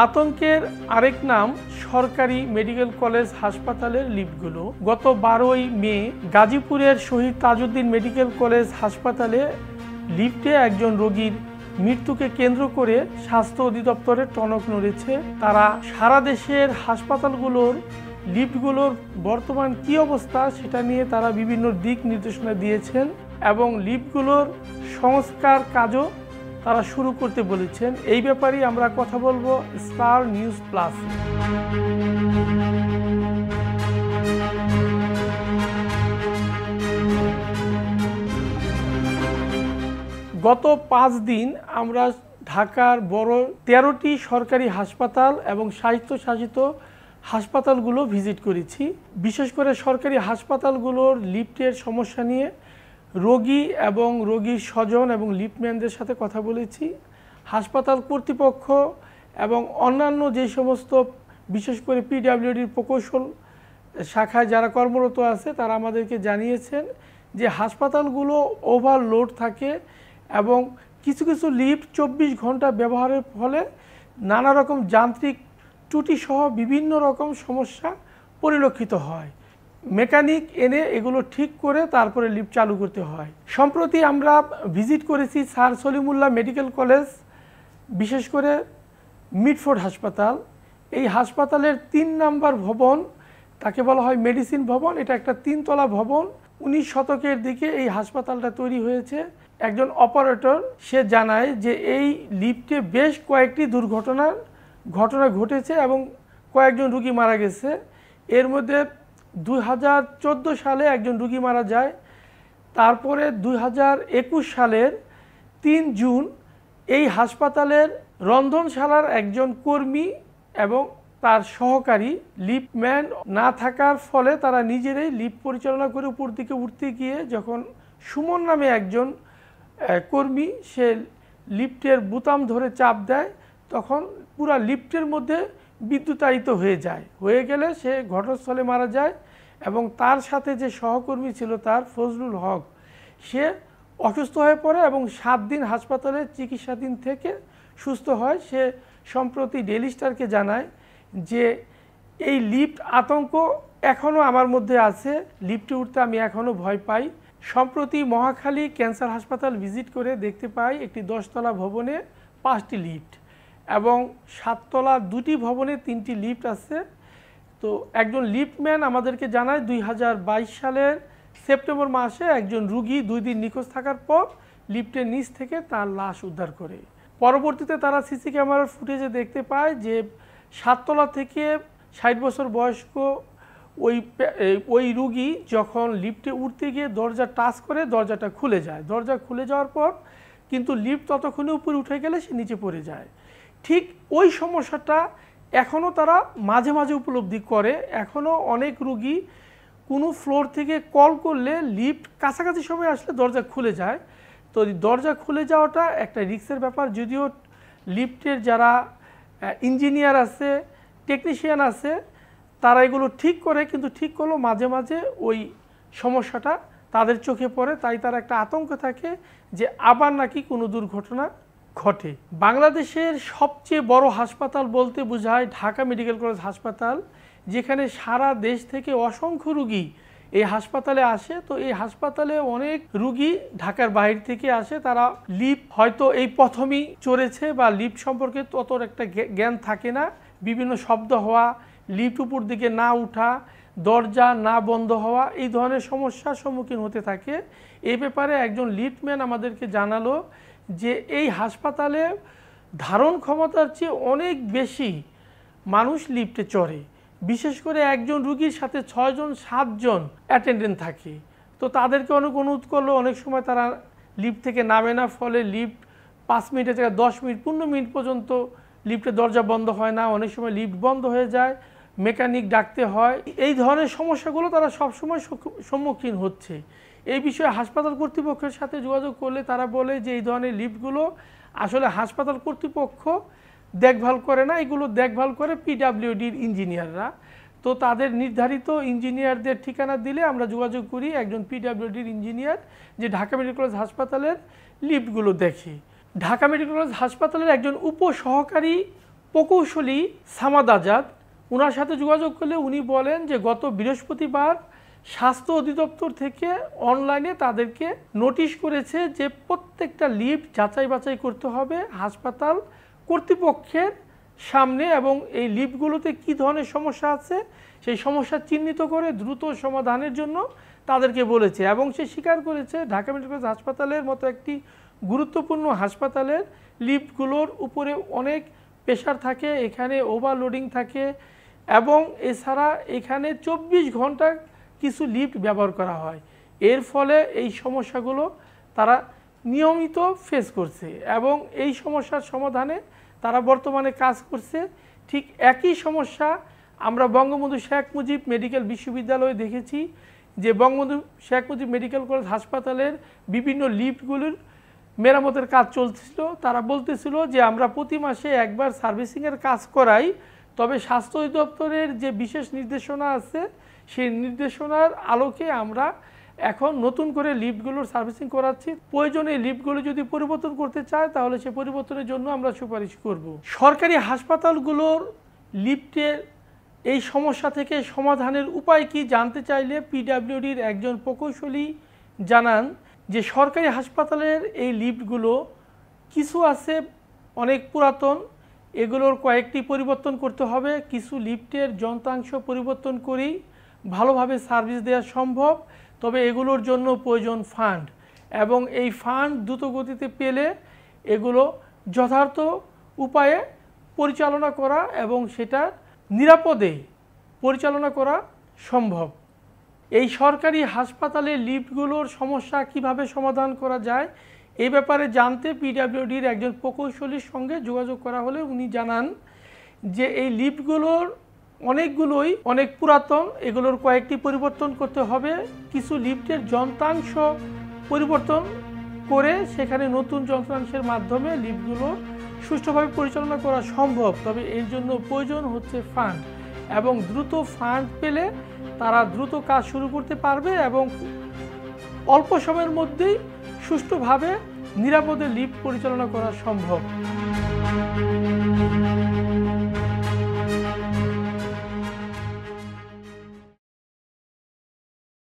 আতঙ্কের আরেক নাম সরকারি মেডিকেল কলেজ হাসপাতালের লিফটগুলো। গত 12ই মে গাজীপুরের শহীদ তাজউদ্দিন মেডিকেল কলেজ হাসপাতালে লিফটে একজন রোগীর মৃত্যুকে কেন্দ্র করে স্বাস্থ্য অধিদপ্তরের টনক নড়েছে। তারা সারা দেশের হাসপাতালগুলোর লিফটগুলোর বর্তমান কী অবস্থা সেটা নিয়ে তারা বিভিন্ন দিক নির্দেশনা দিয়েছেন এবং লিফটগুলোর সংস্কার কাজও তারা শুরু করতে বলেছেন। এই ব্যাপারেই আমরা কথা বলবো স্টার নিউজ প্লাস। গত 5 দিন আমরা ঢাকার বড় 13টি সরকারি হাসপাতাল এবং স্বায়ত্তশাসিত হাসপাতালগুলো ভিজিট করেছি। বিশেষ করে সরকারি হাসপাতালগুলোর লিফটের সমস্যা নিয়ে রোগী এবং রোগীর স্বজন এবং লিফটম্যানদের সাথে কথা বলেছি। হাসপাতাল কর্তৃপক্ষ এবং অন্যান্য যে সমস্ত বিশেষ করে পিডব্লিউডির প্রকৌশল শাখায় যারা কর্মরত আছে তারা আমাদেরকে জানিয়েছেন যে হাসপাতালগুলো ওভারলোড থাকে এবং কিছু কিছু লিফট 24 ঘন্টা ব্যবহারের ফলে নানা রকম যান্ত্রিক ত্রুটি সহ বিভিন্ন রকম সমস্যা পরিলক্ষিত হয়। মেকানিক এনে এগুলো ঠিক করে তারপরে লিফট চালু করতে হয়। সম্প্রতি আমরা ভিজিট করেছি স্যার সলিমুল্লাহ মেডিকেল কলেজ, বিশেষ করে মিডফোর্ড হাসপাতাল। এই হাসপাতালের 3 নম্বর ভবন, তাকে বলা হয় মেডিসিন ভবন। এটা একটা 3 তলা ভবন। 19 শতকের দিকে এই হাসপাতালটা তৈরি হয়েছে। একজন অপারেটর সে জানায় যে এই লিফটে বেশ কয়েকটি দুর্ঘটনার ঘটনা ঘটেছে এবং কয়েকজন রুগী মারা গেছে। এর মধ্যে 2014 সালে একজন রুগী মারা যায়। তারপরে 2021 সালের 3 জুন এই হাসপাতালের রন্ধনশালার একজন কর্মী এবং তার সহকারী লিফটম্যান না থাকার ফলে তারা নিজেরাই লিফট পরিচালনা করে উপর দিকে উঠতে গিয়ে যখন সুমন নামে একজন কর্মী সে লিফটের বোতাম ধরে চাপ দেয় তখন পুরা লিফটের মধ্যে বিদ্যুতায়িত হয়ে গেলে সে ঘটনাস্থলে মারা যায় এবং তার সাথে যে সহকর্মী ছিল তার ফজলুল হক সে অসুস্থ হয়ে পড়ে এবং 7 দিন হাসপাতালে চিকিৎসাধীন থেকে সুস্থ হয়। সে সম্প্রতি ডেইলি স্টারকে জানায় যে এই লিফট আতঙ্ক এখনও আমার মধ্যে আছে, লিফটে উঠতে আমি এখনও ভয় পাই। সম্প্রতি মহাখালী ক্যান্সার হাসপাতাল ভিজিট করে দেখতে পাই একটি 10 তলা ভবনে 5টি লিফট এবং 7 তলা 2টি ভবনে 3টি লিফট আছে। তো একজন লিফটম্যান আমাদেরকে জানায় 2022 সালের সেপ্টেম্বর মাসে একজন রুগী 2 দিন নিখোঁজ থাকার পর লিফটের নিচ থেকে তার লাশ উদ্ধার করে। পরবর্তীতে তারা সিসি ক্যামেরার ফুটেজে দেখতে পায় যে 7 তলা থেকে 60 বছর বয়স্ক ওই রুগী যখন লিফটে উঠতে গিয়ে দরজা টাচ করে দরজাটা খুলে যায়। দরজা খুলে যাওয়ার পর কিন্তু লিফট ততক্ষণে উপরে উঠে গেলে সে নিচে পড়ে যায়। ঠিক ওই সমস্যাটা এখনও তারা মাঝে মাঝে উপলব্ধি করে। এখনও অনেক রুগী কোনো ফ্লোর থেকে কল করলে লিফট কাছাকাছি সময় আসলে দরজা খুলে যায়। তো দরজা খুলে যাওয়াটা একটা রিস্কের ব্যাপার। যদিও লিফটের যারা ইঞ্জিনিয়ার আছে, টেকনিশিয়ান আছে, তারা এগুলো ঠিক করে, কিন্তু ঠিক করলেও মাঝে মাঝে ওই সমস্যাটা তাদের চোখে পড়ে। তাই তার একটা আতঙ্ক থাকে যে আবার নাকি কোনো দুর্ঘটনা ঘটে। বাংলাদেশের সবচেয়ে বড় হাসপাতাল বলতে বোঝায় ঢাকা মেডিকেল কলেজ হাসপাতাল, যেখানে সারা দেশ থেকে অসংখ্য রুগী এই হাসপাতালে আসে। তো এই হাসপাতালে অনেক রুগী ঢাকার বাইরে থেকে আসে। তারা লিফট হয়তো এই প্রথমেই চড়েছে বা লিফট সম্পর্কে তত একটা জ্ঞান থাকে না। বিভিন্ন শব্দ হওয়া, লিফট উপর দিকে না উঠা, দরজা না বন্ধ হওয়া, এই ধরনের সমস্যার সম্মুখীন হতে থাকে। এই ব্যাপারে একজন লিফটম্যান আমাদেরকে জানালো যে এই হাসপাতালে ধারণ ক্ষমতার চেয়ে অনেক বেশি মানুষ লিফটে চড়ে। বিশেষ করে একজন রুগীর সাথে 6 জন 7 জন অ্যাটেন্ডেন্ট থাকে। তো তাদেরকে অনেক অনুরোধ করলো, অনেক সময় তারা লিফট থেকে নামে না, ফলে লিফট 5 মিনিটের জায়গায় 10 মিনিট 15 মিনিট পর্যন্ত লিফটের দরজা বন্ধ হয় না। অনেক সময় লিফট বন্ধ হয়ে যায়, মেকানিক ডাকতে হয়। এই ধরনের সমস্যাগুলো তারা সবসময় সম্মুখীন হচ্ছে। এই বিষয়ে হাসপাতাল কর্তৃপক্ষের সাথে যোগাযোগ করলে তারা বলে যে এই ধরনের লিফটগুলো আসলে হাসপাতাল কর্তৃপক্ষ দেখভাল করে না, এগুলো দেখভাল করে পিডব্লিউডির ইঞ্জিনিয়াররা। তো তাদের নির্ধারিত ইঞ্জিনিয়ারদের ঠিকানা দিলে আমরা যোগাযোগ করি একজন পিডব্লিউডির ইঞ্জিনিয়ার যে ঢাকা মেডিকেল কলেজ হাসপাতালের লিফটগুলো দেখে। ঢাকা মেডিকেল কলেজ হাসপাতালের একজন উপসহকারী প্রকৌশলী সামাদ আজাদ, ওনার সাথে যোগাযোগ করলে উনি বলেন যে গত বৃহস্পতিবার স্বাস্থ্য অধিদপ্তর থেকে অনলাইনে তাদেরকে নোটিশ করেছে যে প্রত্যেকটা লিফট যাচাই বাছাই করতে হবে হাসপাতাল কর্তৃপক্ষের সামনে, এবং এই লিফটগুলোতে কী ধরনের সমস্যা আছে সেই সমস্যা চিহ্নিত করে দ্রুত সমাধানের জন্য তাদেরকে বলেছে। এবং সে স্বীকার করেছে ঢাকা মেডিকেল কলেজ হাসপাতালের মতো একটি গুরুত্বপূর্ণ হাসপাতালের লিফটগুলোর উপরে অনেক প্রেশার থাকে, এখানে ওভারলোডিং থাকে, এবং এছাড়া এখানে 24 ঘন্টা কিছু লিফট ব্যবহার করা হয়। এর ফলে এই সমস্যাগুলো তারা নিয়মিত ফেস করছে এবং এই সমস্যার সমাধানে তারা বর্তমানে কাজ করছে। ঠিক একই সমস্যা আমরা বঙ্গবন্ধু শেখ মুজিব মেডিকেল বিশ্ববিদ্যালয়ে দেখেছি যে বঙ্গবন্ধু শেখ মুজিব মেডিকেল কলেজ হাসপাতালের বিভিন্ন লিফটগুলোর মেরামতের কাজ চলছিল। তারা বলতেছিল যে আমরা প্রতি মাসে একবার সার্ভিসিংয়ের কাজ করাই, তবে স্বাস্থ্য অধিদপ্তরের যে বিশেষ নির্দেশনা আছে সেই নির্দেশনার আলোকে আমরা এখন নতুন করে লিফটগুলোর সার্ভিসিং করাচ্ছি। প্রয়োজনে লিফটগুলো যদি পরিবর্তন করতে চায় তাহলে সে পরিবর্তনের জন্য আমরা সুপারিশ করব। সরকারি হাসপাতালগুলোর লিফটের এই সমস্যা থেকে সমাধানের উপায় কি জানতে চাইলে পিডব্লিউডির একজন প্রকৌশলী জানান যে সরকারি হাসপাতালের এই লিফটগুলো কিছু আছে অনেক পুরাতন, এগুলোর কয়েকটি পরিবর্তন করতে হবে। কিছু লিফটের যন্ত্রাংশ পরিবর্তন করেই ভালোভাবে সার্ভিস দেওয়া সম্ভব, তবে এগুলোর জন্য প্রয়োজন ফান্ড, এবং এই ফান্ড দ্রুত গতিতে পেলে এগুলো যথার্থ উপায়ে পরিচালনা করা এবং সেটা নিরাপদে পরিচালনা করা সম্ভব। এই সরকারি হাসপাতালের লিফটগুলোর সমস্যা কিভাবে সমাধান করা যায় এই ব্যাপারে জানতে পিডব্লিউডির একজন প্রকৌশলীর সঙ্গে যোগাযোগ করা হলে উনি জানান যে এই লিফটগুলোর অনেকগুলোই অনেক পুরাতন, এগুলোর কয়েকটি পরিবর্তন করতে হবে। কিছু লিফটের যন্ত্রাংশ পরিবর্তন করে সেখানে নতুন যন্ত্রাংশের মাধ্যমে লিফটগুলো সুষ্ঠুভাবে পরিচালনা করা সম্ভব, তবে এর জন্য প্রয়োজন হচ্ছে ফান্ড, এবং দ্রুত ফান্ড পেলে তারা দ্রুত কাজ শুরু করতে পারবে এবং অল্প সময়ের মধ্যেই সুষ্ঠুভাবে নিরাপদে লিফট পরিচালনা করা সম্ভব।